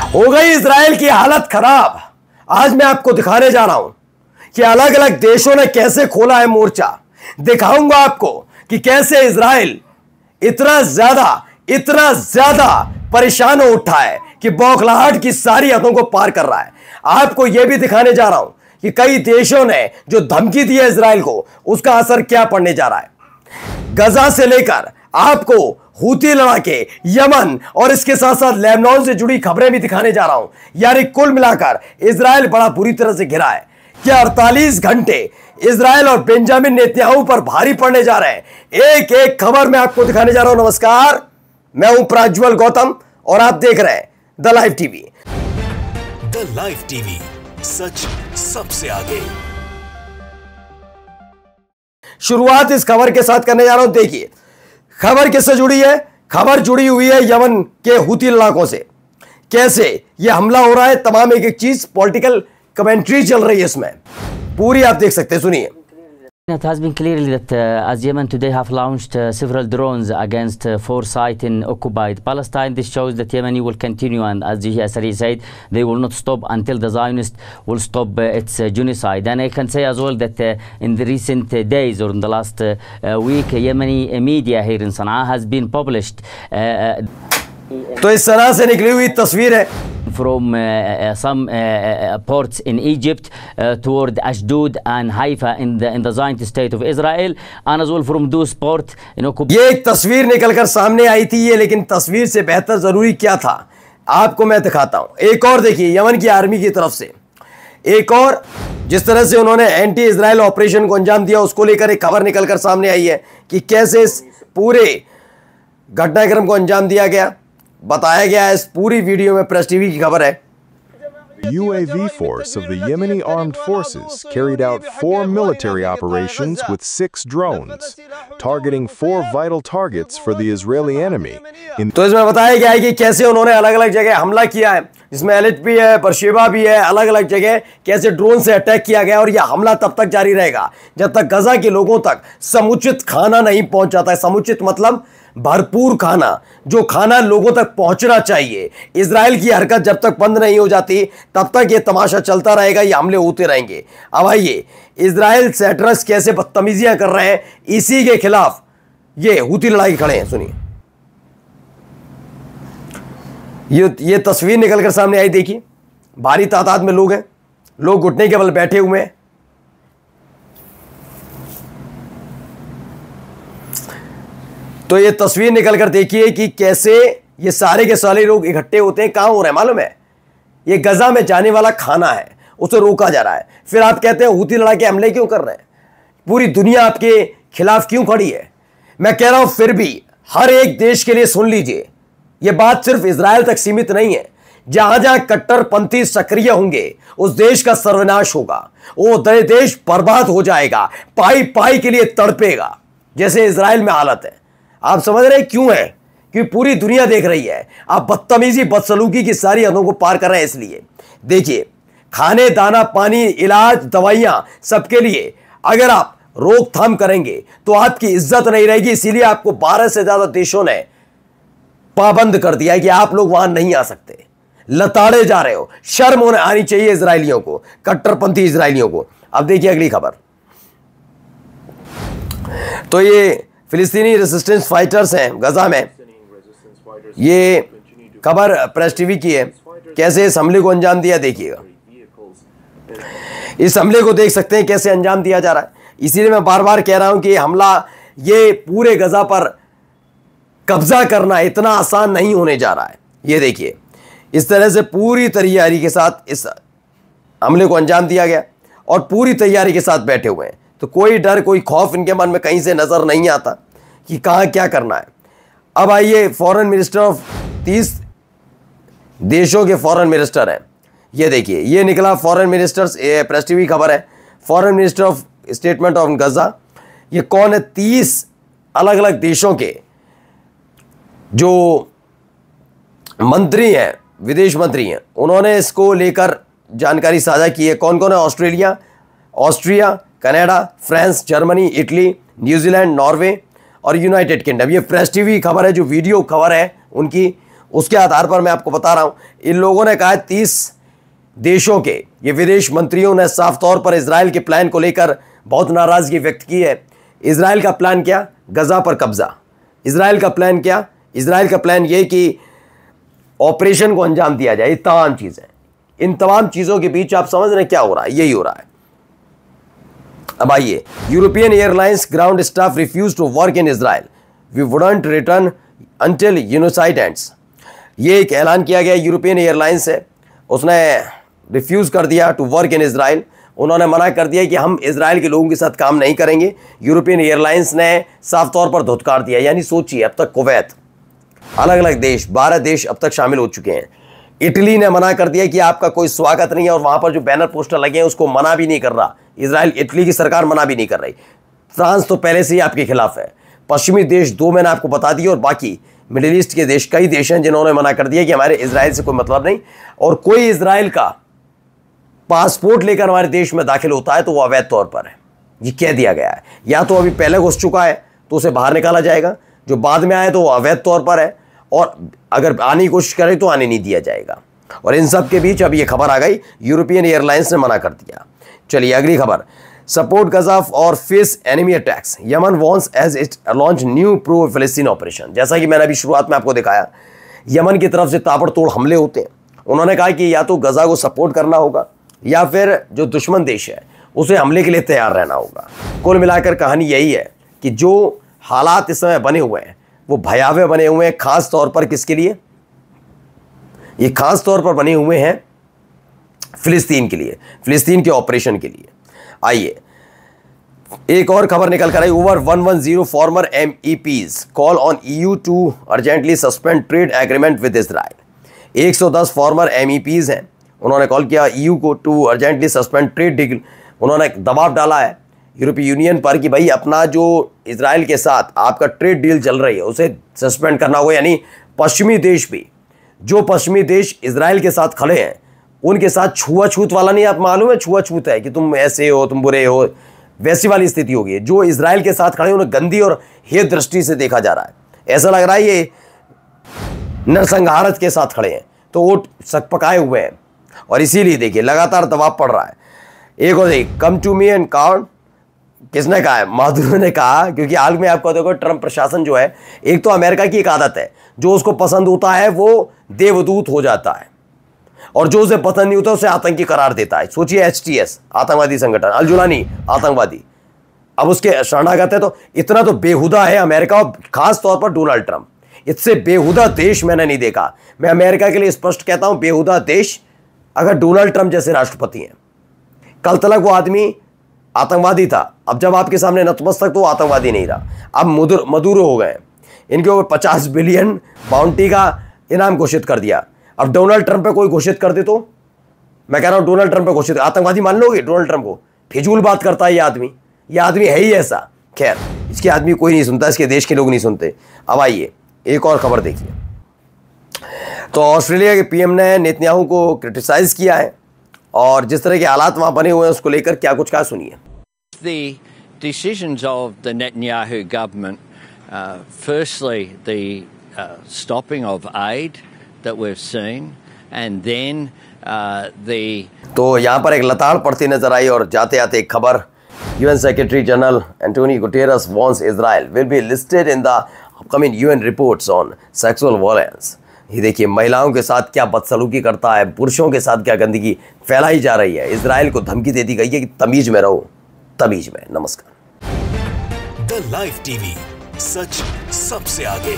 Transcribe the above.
हो गई इजराइल की हालत खराब। आज मैं आपको दिखाने जा रहा हूं कि अलग अलग देशों ने कैसे खोला है मोर्चा। दिखाऊंगा आपको कि कैसे इजराइल इतना ज्यादा परेशान हो उठा है कि बौखलाहट की सारी हदों को पार कर रहा है। आपको यह भी दिखाने जा रहा हूं कि कई देशों ने जो धमकी दी है इजराइल को, उसका असर क्या पड़ने जा रहा है। गजा से लेकर आपको हूती लड़ाके, यमन और इसके साथ साथ लेबनान से जुड़ी खबरें भी दिखाने जा रहा हूं। यानी कुल मिलाकर इजराइल बड़ा बुरी तरह से घिरा है। क्या 48 घंटे इजराइल और बेंजामिन नेतन्याहू पर भारी पड़ने जा रहे हैं। एक एक खबर मैं आपको दिखाने जा रहा हूं। नमस्कार, मैं हूं प्रज्वल गौतम और आप देख रहे हैं the live TV. The live TV, सच सबसे आगे। शुरुआत इस खबर के साथ करने जा रहा हूं। देखिए खबर किससे जुड़ी है। खबर जुड़ी हुई है यमन के हूती लड़ाकों से। कैसे यह हमला हो रहा है, तमाम एक एक चीज पॉलिटिकल कमेंट्री चल रही है इसमें, पूरी आप देख सकते हैं, सुनिए। It has been clearly that as Yemen today have launched several drones against 4 sites in occupied Palestine. This shows that Yemen will continue, and as Yasser said, they will not stop until the Zionists will stop its genocide. And I can say as well that in the recent days or in the last week, Yemeni media here in Sana'a has been published. तो इस सना से निकली हुई तस्वीर है from some ports in Egypt toward Ashdod and Haifa in the Zionist state of Israel, and as well from those ports ये एक तस्वीर निकलकर सामने आई थी ये, लेकिन तस्वीर से बेहतर जरूरी क्या था आपको मैं दिखाता हूं। एक और देखिए यमन की आर्मी की तरफ से एक और जिस तरह से उन्होंने एंटी इजराइल ऑपरेशन को अंजाम दिया, उसको लेकर एक खबर निकलकर सामने आई है कि कैसे इस पूरे घटनाक्रम को अंजाम दिया गया, बताया गया है इस पूरी वीडियो में। प्रेस टीवी की खबर है। UAV force of the Yemeni armed forces carried out 4 military operations with 6 drones, targeting 4 vital targets for the Israeli enemy. तो इसमें बताया गया है कि कैसे उन्होंने अलग अलग जगह हमला किया है, जिसमें एलिट भी है, बरशेबा भी है, अलग अलग जगह कैसे ड्रोन से अटैक किया गया। और यह हमला तब तक जारी रहेगा जब तक गजा के लोगों तक समुचित खाना नहीं पहुंच जाता है। समुचित मतलब भरपूर खाना, जो खाना लोगों तक पहुंचना चाहिए। इजराइल की हरकत जब तक बंद नहीं हो जाती तब तक ये तमाशा चलता रहेगा, ये हमले होते रहेंगे। अब आइए इजराइल सेटरस कैसे बदतमीजियां कर रहे हैं, इसी के खिलाफ ये हूती लड़ाई खड़े हैं। सुनिए ये तस्वीर निकलकर सामने आई। देखिए भारी तादाद में लोग हैं, लोग घुटने के बल बैठे हुए हैं। तो ये तस्वीर निकलकर देखिए कि कैसे ये सारे के सारे लोग इकट्ठे होते हैं। कहां हो रहे हैं मालूम है? ये गजा में जाने वाला खाना है, उसे रोका जा रहा है। फिर आप कहते हैं हूती लड़ाके हमले क्यों कर रहे हैं, पूरी दुनिया आपके खिलाफ क्यों खड़ी है। मैं कह रहा हूं फिर भी हर एक देश के लिए सुन लीजिए, यह बात सिर्फ इजराइल तक सीमित नहीं है। जहां जहां कट्टरपंथी सक्रिय होंगे उस देश का सर्वनाश होगा, वो देश बर्बाद हो जाएगा, पाई पाई के लिए तड़पेगा, जैसे इजराइल में हालत है। आप समझ रहे हैं क्यों है? क्योंकि पूरी दुनिया देख रही है आप बदतमीजी बदसलूकी की सारी हदों को पार कर रहे हैं। इसलिए देखिए खाने, दाना, पानी, इलाज, दवाइयां सबके लिए अगर आप रोकथाम करेंगे तो आपकी इज्जत नहीं रहेगी। इसीलिए आपको 12 से ज्यादा देशों ने पाबंद कर दिया है कि आप लोग वहां नहीं आ सकते। लताड़े जा रहे हो, शर्म होने आनी चाहिए इजरायलियों को, कट्टरपंथी इजरायलियों को। अब देखिए अगली खबर। तो ये फिलिस्तीनी रेजिस्टेंस फाइटर्स हैं गजा में, ये खबर प्रेस टीवी की है। कैसे इस हमले को अंजाम दिया देखिएगा, इस हमले को देख सकते हैं कैसे अंजाम दिया जा रहा है। इसीलिए मैं बार बार कह रहा हूं कि हमला, ये पूरे गजा पर कब्जा करना इतना आसान नहीं होने जा रहा है। ये देखिए इस तरह से पूरी तैयारी के साथ इस हमले को अंजाम दिया गया और पूरी तैयारी के साथ बैठे हुए हैं। तो कोई डर, कोई खौफ इनके मन में कहीं से नजर नहीं आता कि कहां क्या करना है। अब आइए फॉरेन मिनिस्टर ऑफ 30 देशों के फॉरेन मिनिस्टर हैं। ये देखिए ये निकला फॉरेन मिनिस्टर्स, प्रेस टीवी खबर है। Foreign minister of statement of Gaza, ये कौन है? 30 अलग अलग देशों के जो मंत्री हैं, विदेश मंत्री हैं, उन्होंने इसको लेकर जानकारी साझा की है। कौन कौन है? Austria, Canada, France, Germany, Italy, New Zealand, Norway और यूनाइटेड किंगडम। ये प्रेस टीवी खबर है, जो वीडियो खबर है उनकी उसके आधार पर मैं आपको बता रहा हूं, इन लोगों ने कहा 30 देशों के ये विदेश मंत्रियों ने साफ तौर पर इजराइल के प्लान को लेकर बहुत नाराजगी व्यक्त की है। इजराइल का प्लान क्या? गजा पर कब्जा। इजराइल का प्लान क्या? इजराइल का प्लान ये कि ऑपरेशन को अंजाम दिया जाए। ये तमाम चीजें, इन तमाम चीजों के बीच आप समझ रहे हैं क्या हो रहा है? यही हो रहा है। अब आइए, European airlines ground staff refuse to work in Israel, we wouldn't return until genocide ends. ये एक ऐलान किया गया, यूरोपियन एयरलाइंस है, उसने रिफ्यूज कर दिया टू वर्क इन इजराइल। उन्होंने मना कर दिया कि हम इजराइल के लोगों के साथ काम नहीं करेंगे। यूरोपियन एयरलाइंस ने साफ तौर पर धुतकार दिया। यानी सोचिए, अब तक कुवैत, अलग अलग देश, 12 देश अब तक शामिल हो चुके हैं। इटली ने मना कर दिया कि आपका कोई स्वागत नहीं है, और वहां पर जो बैनर पोस्टर लगे हैं उसको मना भी नहीं कर रहा इजराइल। इटली की सरकार मना भी नहीं कर रही। फ्रांस तो पहले से ही आपके खिलाफ है। पश्चिमी देश 2 मैंने आपको बता दिए, और बाकी मिडिल ईस्ट के देश कई देश हैं जिन्होंने मना कर दिया कि हमारे इजराइल से कोई मतलब नहीं, और कोई इजराइल का पासपोर्ट लेकर हमारे देश में दाखिल होता है तो वो अवैध तौर पर है। ये कह दिया गया है। या तो अभी पहले घुस चुका है तो उसे बाहर निकाला जाएगा, जो बाद में आए तो वो अवैध तौर पर है, और अगर आने की कोशिश करे तो आने नहीं दिया जाएगा। और इन सब के बीच अब ये खबर आ गई, यूरोपियन एयरलाइंस ने मना कर दिया। चलिए अगली खबर, सपोर्ट गजा और face enemy attacks, Yemen wants as it launch new pro Palestine operation. जैसा कि मैंने अभी शुरुआत में आपको दिखाया, यमन की तरफ से ताबड़तोड़ हमले होते हैं। उन्होंने कहा कि या तो गजा को सपोर्ट करना होगा या फिर जो दुश्मन देश है उसे हमले के लिए तैयार रहना होगा। कुल मिलाकर कहानी यही है कि जो हालात इस समय बने हुए हैं वो भयावह बने हुए हैं। खास तौर पर किसके लिए? ये खास तौर पर बने हुए हैं फिलिस्तीन के लिए, फिलिस्तीन के ऑपरेशन के लिए। आइए एक और खबर निकल कर आई, over 110 former MEPs call on EU to urgently suspend trade agreement with Israel. 110 former MEPs हैं, उन्होंने कॉल किया EU को to urgently suspend trade deal. उन्होंने दबाव डाला है यूरोपीय यूनियन पर कि भाई अपना जो इजराइल के साथ आपका ट्रेड डील चल रही है उसे सस्पेंड करना होगा। यानी पश्चिमी देश भी, जो पश्चिमी देश इजराइल के साथ खड़े हैं उनके साथ छुआछूत वाला नहीं, आप मालूम है छुआछूत है कि तुम ऐसे हो, तुम बुरे हो, वैसी वाली स्थिति होगी। जो इजराइल के साथ खड़े उन्हें गंदी और हेय दृष्टि से देखा जा रहा है। ऐसा लग रहा है ये नरसंहारत के साथ खड़े हैं, तो वो सकपकाए हुए हैं, और इसीलिए देखिए लगातार दबाव पड़ रहा है। एक और एक come to me and count, किसने कहा है? माधुरी ने कहा, क्योंकि हाल में आपको देखो ट्रंप प्रशासन जो है, एक तो अमेरिका की एक आदत है, जो उसको पसंद होता है वो देवदूत हो जाता है, और जो उसे पसंद नहीं होता उसे आतंकी करार देता है। सोचिए HTS आतंकवादी संगठन, अल जुलानी आतंकवादी, अब उसके शरणागत है। तो इतना तो बेहुदा है अमेरिका, और खास तौर पर डोनाल्ड ट्रंप। इससे बेहुदा देश मैंने नहीं देखा। मैं अमेरिका के लिए स्पष्ट कहता हूं, बेहुदा देश अगर डोनाल्ड ट्रंप जैसे राष्ट्रपति हैं। कल तक वो आदमी आतंकवादी था, अब जब आपके सामने नतमस्तक तो आतंकवादी नहीं रहा, अब मदुरो हो गए। इनके ऊपर 50 बिलियन बाउंटी का इनाम घोषित कर दिया। अब डोनाल्ड ट्रंप पे कोई घोषित कर दे तो, मैं कह रहा हूं डोनाल्ड ट्रंप पे घोषित, आतंकवादी मान लोगे डोनाल्ड ट्रंप को? फिजूल बात करता है ये आदमी है ही ऐसा। खैर, इसके आदमी कोई नहीं सुनता, इसके देश के लोग नहीं सुनते। अब आइए एक और खबर देखिए। तो ऑस्ट्रेलिया के PM ने नेतन्याहू को क्रिटिसाइज किया है, और जिस तरह के हालात वहां बने हुए हैं उसको लेकर क्या कुछ कहा, सुनिए। The decisions of the Netanyahu government, firstly the stopping of aid that we've seen, and then तो यहाँ पर एक लताड़ पड़ती नजर आई, और जाते आते एक खबर, UN Secretary General Antonio Guterres warns Israel will be listed in the upcoming UN reports on sexual violence। ये देखिए महिलाओं के साथ क्या बदसलूकी करता है, पुरुषों के साथ क्या गंदगी फैलाई जा रही है। इजराइल को धमकी दे दी गई है कि तमीज में रहो, तमीज में। नमस्कार। द लाइव टीवी, सच सबसे आगे।